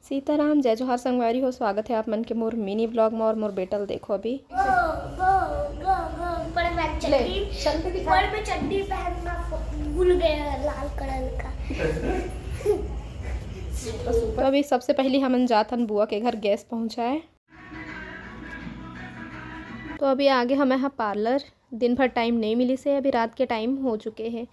सीताराम जय जोहार संगवारी हो। स्वागत है आप मन के मोर मिनी ब्लॉग में। और मोर बेटल देखो अभी ऊपर में चड्डी पहनना भूल गया लाल कलर का। तो अभी सबसे पहले हम जातन बुआ के घर गैस पहुंचाए। तो अभी आगे हमें यहाँ पार्लर दिन भर टाइम नहीं मिली से, अभी रात के टाइम हो चुके हैं।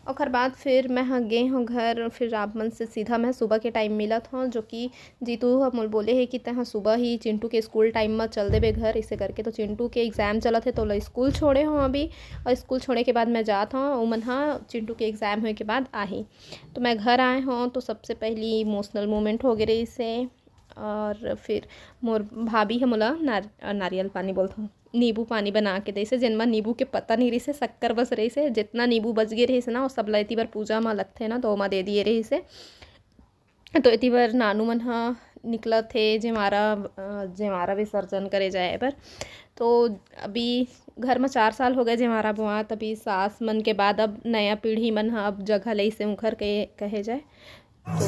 और बाद फिर मैं हाँ गए हूँ घर। फिर आप मन से सीधा मैं सुबह के टाइम मिला था, जो कि जीतू हम बोले है कि तहाँ सुबह ही चिंटू के स्कूल टाइम में चल देवे घर, इसे करके। तो चिंटू के एग्ज़ाम चला थे तो स्कूल छोड़े हूँ अभी। और स्कूल छोड़े के बाद मैं जाता हूँ उमन हाँ चिंटू के एग्ज़ाम होने के बाद आई। तो मैं घर आए हूँ तो सबसे पहली इमोशनल मोमेंट हो गए इसे। और फिर मोर भाभी है मोला नारियल पानी बोलता हूँ, नींबू पानी बना के दे से, जिनमा नींबू के पता नहीं रही से, शक्कर बस रही से। जितना नींबू बच गए रही से ना वो सब लती बार पूजा में लगते ना, तो ओमा दे दिए रही से। तो इतनी बार नानू मन हाँ निकला थे जेमारा विसर्जन करे जाए पर। तो अभी घर में 4 साल हो गए जेमारा बुआ, तभी सास मन के बाद अब नया पीढ़ी मन हाँ अब जगह ले से उखर के कहे जाए। तो